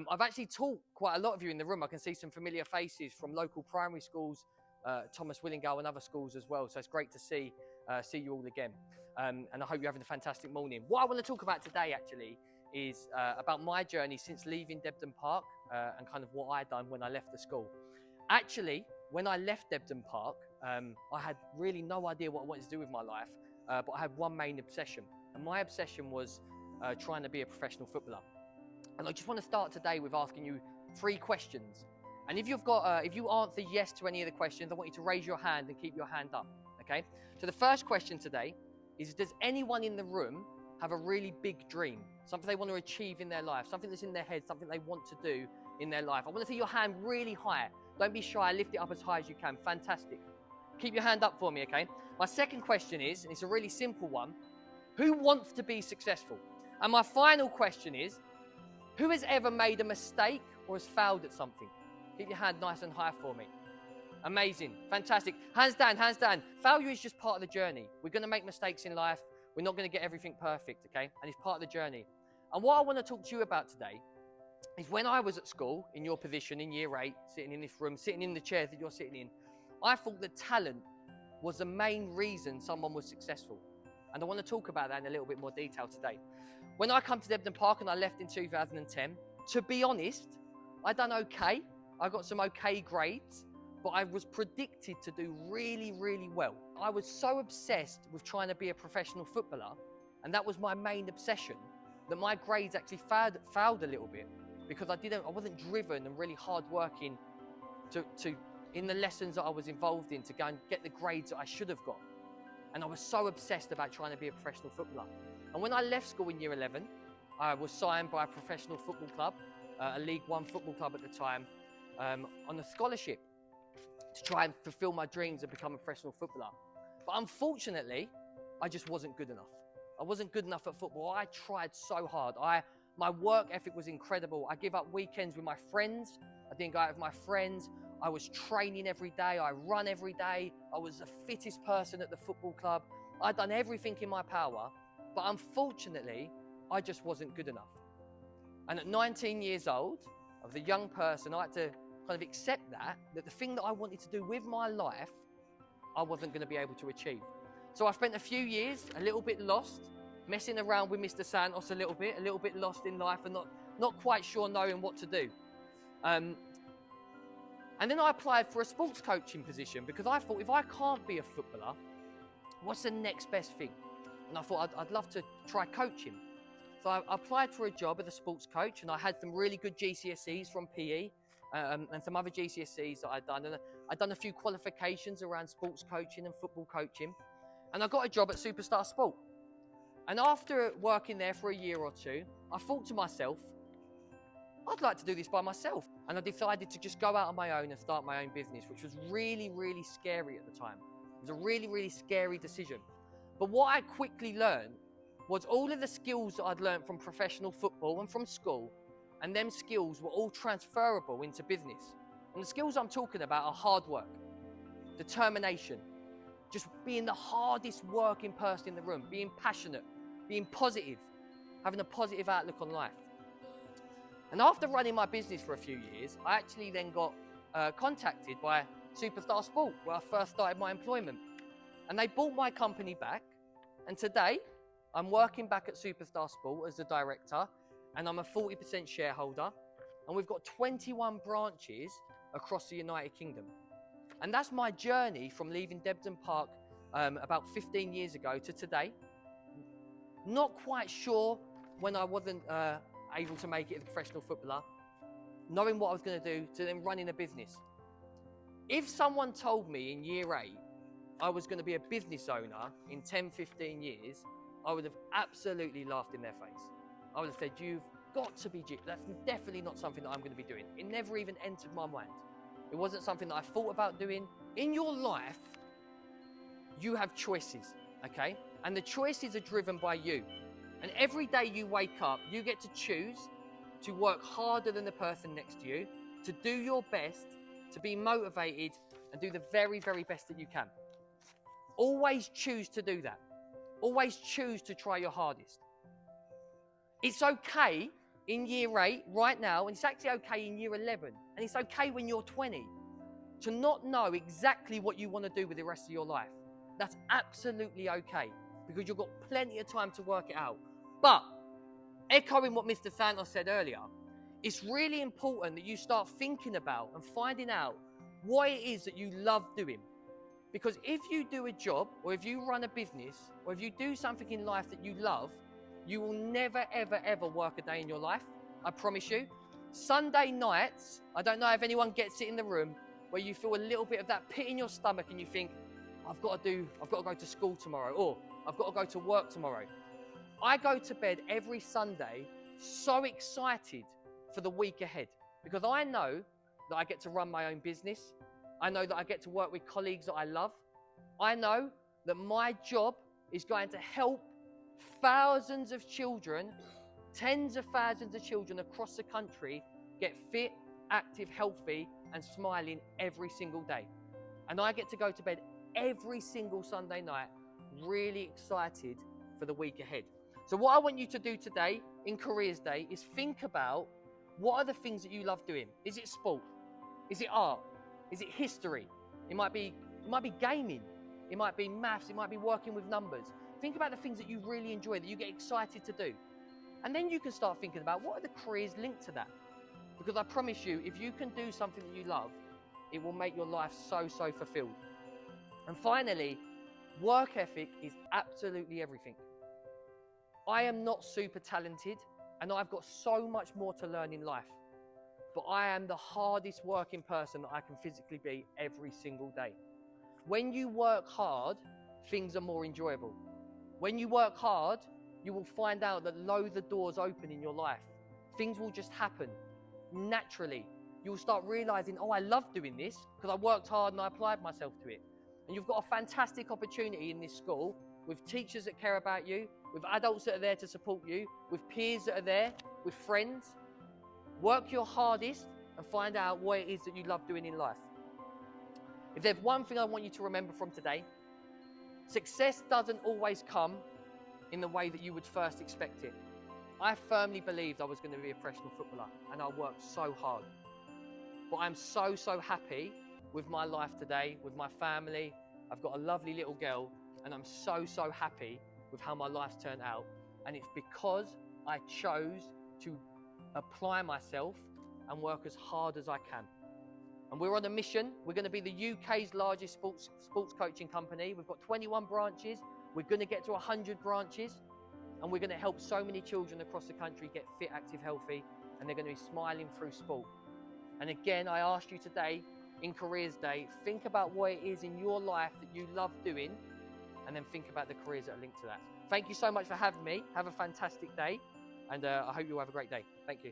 I've actually taught quite a lot of you in the room. I can see some familiar faces from local primary schools, Thomas Willingale and other schools as well. So it's great to see you all again. And I hope you're having a fantastic morning. What I want to talk about today actually is about my journey since leaving Debden Park and kind of what I'd done when I left the school. Actually, when I left Debden Park, I had really no idea what I wanted to do with my life, but I had one main obsession. And my obsession was trying to be a professional footballer. And I just want to start today with asking you 3 questions. And if you answer yes to any of the questions, I want you to raise your hand and keep your hand up, okay? So the first question today is, does anyone in the room have a really big dream? Something they want to achieve in their life, something that's in their head, something they want to do in their life. I want to see your hand really high. Don't be shy, lift it up as high as you can. Fantastic. Keep your hand up for me, okay? My second question is, and it's a really simple one, who wants to be successful? And my final question is, who has ever made a mistake or has failed at something? Keep your hand nice and high for me. Amazing, fantastic. Hands down, hands down. Failure is just part of the journey. We're going to make mistakes in life. We're not going to get everything perfect, okay? And it's part of the journey. And what I want to talk to you about today is when I was at school, in your position, in year 8, sitting in this room, sitting in the chairs that you're sitting in, I thought that talent was the main reason someone was successful. And I want to talk about that in a little bit more detail today. When I come to Debden Park and I left in 2010, to be honest, I done okay. I got some okay grades, but I was predicted to do really, really well. I was so obsessed with trying to be a professional footballer, and that was my main obsession, that my grades actually failed a little bit because I wasn't driven and really hard working in the lessons that I was involved in to go and get the grades that I should have got. And I was so obsessed about trying to be a professional footballer. And when I left school in year 11, I was signed by a professional football club, a League One football club at the time, on a scholarship to try and fulfill my dreams and become a professional footballer. But unfortunately, I just wasn't good enough. I wasn't good enough at football. I tried so hard. My work ethic was incredible. I gave up weekends with my friends. I didn't go out with my friends. I was training every day. I run every day. I was the fittest person at the football club. I'd done everything in my power, but unfortunately, I just wasn't good enough. And at 19 years old, I was a young person, I had to kind of accept that the thing that I wanted to do with my life, I wasn't going to be able to achieve. So I spent a few years a little bit lost, messing around with Mr. Santos a little bit lost in life and not quite sure knowing what to do. And then I applied for a sports coaching position because I thought, if I can't be a footballer, what's the next best thing? And I thought I'd love to try coaching. So I applied for a job as a sports coach, and I had some really good GCSEs from PE and some other GCSEs that I'd done. And I'd done a few qualifications around sports coaching and football coaching. And I got a job at Superstar Sport. And after working there for a year or two, I thought to myself, I'd like to do this by myself. And I decided to just go out on my own and start my own business, which was really, really scary at the time. It was a really, really scary decision. But what I quickly learned was all of the skills that I'd learned from professional football and from school, and them skills were all transferable into business. And the skills I'm talking about are hard work, determination, just being the hardest working person in the room, being passionate, being positive, having a positive outlook on life. And after running my business for a few years, I actually then got contacted by Superstar Sport, where I first started my employment. And they bought my company back. And today, I'm working back at Superstar Sport as the director, and I'm a 40% shareholder. And we've got 21 branches across the United Kingdom. And that's my journey from leaving Debden Park about 15 years ago to today. Not quite sure when I wasn't able to make it as a professional footballer, knowing what I was going to do, to then running a business. If someone told me in year 8 I was going to be a business owner in 10, 15 years, I would have absolutely laughed in their face. I would have said, you've got to be gypped. That's definitely not something that I'm going to be doing. It never even entered my mind. It wasn't something that I thought about doing. In your life, you have choices, okay? And the choices are driven by you. And every day you wake up, you get to choose to work harder than the person next to you, to do your best, to be motivated, and do the very, very best that you can. Always choose to do that. Always choose to try your hardest. It's okay in year 8 right now, and it's actually okay in year 11, and it's okay when you're 20, to not know exactly what you want to do with the rest of your life. That's absolutely okay, because you've got plenty of time to work it out. But, echoing what Mr. Santos said earlier, it's really important that you start thinking about and finding out what it is that you love doing. Because if you do a job, or if you run a business, or if you do something in life that you love, you will never, ever, ever work a day in your life. I promise you. Sunday nights, I don't know if anyone gets it in the room, where you feel a little bit of that pit in your stomach and you think, I've got to go to school tomorrow, or I've got to go to work tomorrow. I go to bed every Sunday so excited for the week ahead, because I know that I get to run my own business. I know that I get to work with colleagues that I love. I know that my job is going to help thousands of children, tens of thousands of children across the country get fit, active, healthy, and smiling every single day. And I get to go to bed every single Sunday night really excited for the week ahead. So what I want you to do today in Careers Day is think about, what are the things that you love doing? Is it sport? Is it art? Is it history? It might be gaming. It might be maths. It might be working with numbers. Think about the things that you really enjoy, that you get excited to do. And then you can start thinking about, what are the careers linked to that? Because I promise you, if you can do something that you love, it will make your life so, so fulfilled. And finally, work ethic is absolutely everything. I am not super talented, and I've got so much more to learn in life. But I am the hardest working person that I can physically be every single day. When you work hard, things are more enjoyable. When you work hard, you will find out that though the doors open in your life, things will just happen naturally. You'll start realizing, oh, I love doing this because I worked hard and I applied myself to it. And you've got a fantastic opportunity in this school with teachers that care about you, with adults that are there to support you, with peers that are there, with friends. Work your hardest and find out what it is that you love doing in life. If there's one thing I want you to remember from today, success doesn't always come in the way that you would first expect it. I firmly believed I was going to be a professional footballer, and I worked so hard. But I'm so, so happy with my life today, with my family. I've got a lovely little girl, and I'm so, so happy with how my life's turned out. And it's because I chose to apply myself and work as hard as I can. And we're on a mission. We're going to be the UK's largest sports coaching company. We've got 21 branches. We're going to get to 100 branches. And we're going to help so many children across the country get fit, active, healthy. And they're going to be smiling through sport. And again, I ask you today, in Careers Day, think about what it is in your life that you love doing. And then think about the careers that are linked to that. Thank you so much for having me. Have a fantastic day. And I hope you all have a great day. Thank you.